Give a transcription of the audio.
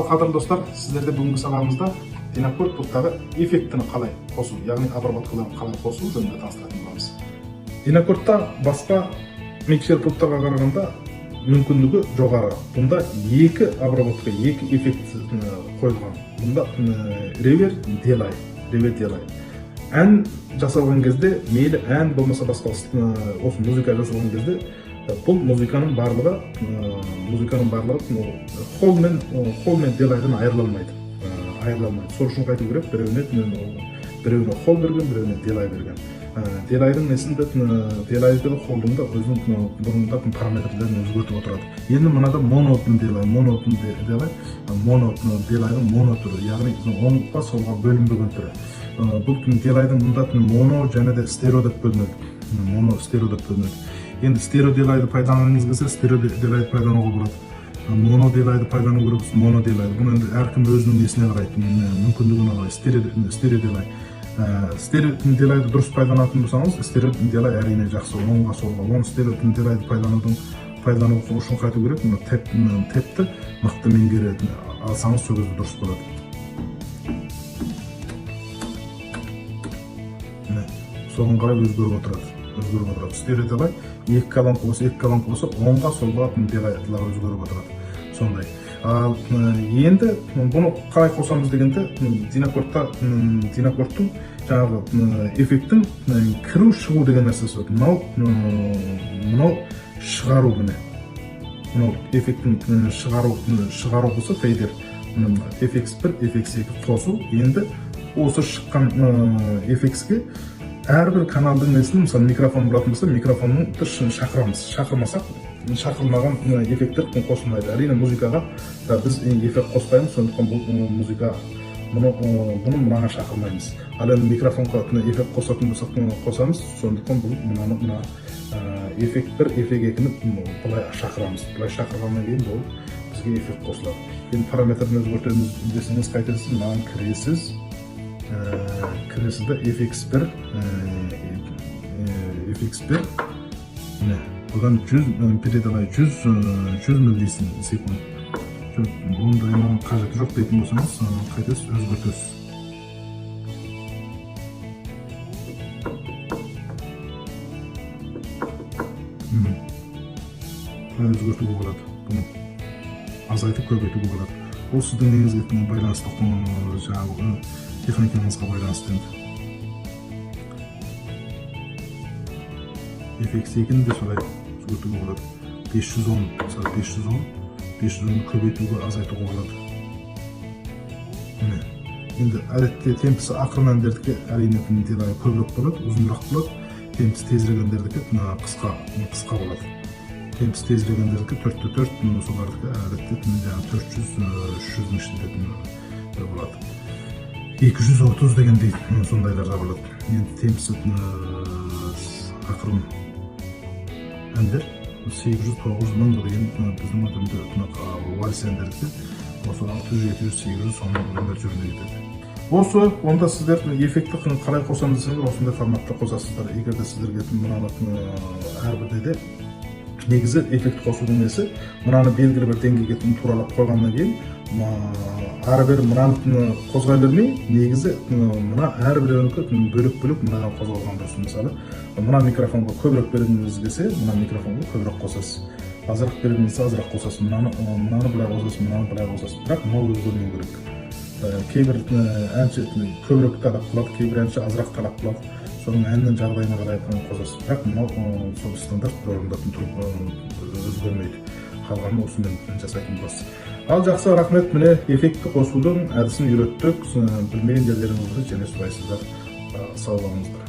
қадірлі достар, сіздерде бүгінгі сабағымызда динакорд пульттағы эффектіні қалай қосу, яғни обработкаларын қалай қосу жөнінде таныстыратын боламыз. Динакордта басқа микшер пульттарға қарағанда мүмкіндігі жоғары. Бұнда екі обработка, екі эффект қойылған. Бұнда ревер, делай. Ән жасалған кезде, мейлі ән болмаса басқа осы музыка жасалған кезде, бұл музыканың барлығы хол мен делайдан айырылмайды. Сол үшін қайту керек, біреуіне хол берген, біреуіне делай берген. Делайдың несінде, делайды холдың да өзінің бұрында параметрлерін өзгертіп отырады. Енді мынада монотын делай, делайдың монотүрі, яғни оңға солға бөлінбеген түрі. Бұл делайдың мұнда моно және де стерео деп бөлінеді. Енді стерео делайды пайдаланыңыз келсе, стерео делайды пайдалануға болады. Моно делайды пайдалану керек, моно делайды. Бұны енді әркім өзінің несіне қарайды, мүмкіндігіне қарай. Стерео делай. Стерео делайды дұрыс пайдаланатын болсаңыз, стерео делай әрине жақсы, оңға солға. Оны стерео делайды пайдалану үшін қайту керек, тепті мықты меңгереді алсаңыз сол кезде дұрыс болады. Соған қарай өзгеріп отырады. Стерео делай екі колонка болса, оңға солға делайлар өзгеріп отырады. Сондай. Енді бұны қалай қосамыз дегенде, динакордтың жаңағы эффекттің кіру шығу деген нәрсесі бар. Мынау шығару міне. Мынау эффекттің шығару болса фейдер. FX1, FX2 қосу. Енді осы шыққан FX-ге әрбір каналдың несін, мысалы микрофон болатын болса, микрофонның дұрысын шақырамыз. Шақырмасақ, шақырылмаған эффекттер қосылмайды. Әрине музыкаға біз эффект қоспаймыз, сондықтан бұл музыка бұны мынаға шақырмаймыз. Ал енді микрофонға эффект қосатын болсақ қосамыз, сондықтан бұл мына эффект 1, эффект 2-ні бұлай шақырамыз. Бұлай шақырғаннан кейін бұл бізге эффект қосылады. Енді параметрін өзгертеміз десеңіз қайтесіз, мынаған кіресіз. Кіресізді FX1 бұдан 100 миллисекунд. Бұнда емін қажеті жоқ дейтін болсаңыз, қайтесіз өзгертесіз. Өзгертуге болады. Бұны азайтып көбейтуге болады. Ол сіздің негізгі байланысты жаңағы техникаңызға байланысты енді. FX2-ні де солай өзгертуге болады. 510-ні көбейтуге, азайтуға болады. Енді әдетте темпісі ақырын әндердікі әрине делай көбірек болады, ұзынырақ болады. Темпісі тезірегендердікі қысқа болады. Темпісі тезірегендердікі 4-4, солардікі әдетте 400-300-ның ішінде болады. 230 дегендей сондайларға болады. Енді темпісі ақырын әндер 800-900 деген біздің өтімді вальс әндерді осы 600-700-800 соның өмір жүріне кетеді. Осы, онда сіздер эффекті қалай қосамыз десеңдер, осындай форматта қосасыздар. Егер де сіздерге мынаны әрбірде де негізі эффект қосудың несі, мынаны белгілі бір деңгейге туралап қойғаннан кейін, әрбір мынаны қозғай бермей, негізі мына әрбіреуінікі бөлік мынаған қозғалған дұрыс. Мысалы, мына микрофонға көбірек бергіңіз келсе, мына микрофонға көбірек қосасыз. Азырақ бергіңіз келсе, азырақ қосасыз. Мынаны былай қосасыз, бірақ мынау өзгермеу керек. Кейбір әнші көбірек талап қылады, кейбір әнші азырақ талап қылады. Соның әннің жағдайына қарай қосасыз. Бірақ мынау сол стандарт орындатын тұрып өзгермейді. Қалғаны осымен жасайтын боласыз. Ал жақсы, рахмет, міне эффектті қосудың әдісін үйреттік. Білмеген жерлеріңізді және сұрайсыздар. Сау болыңыздар.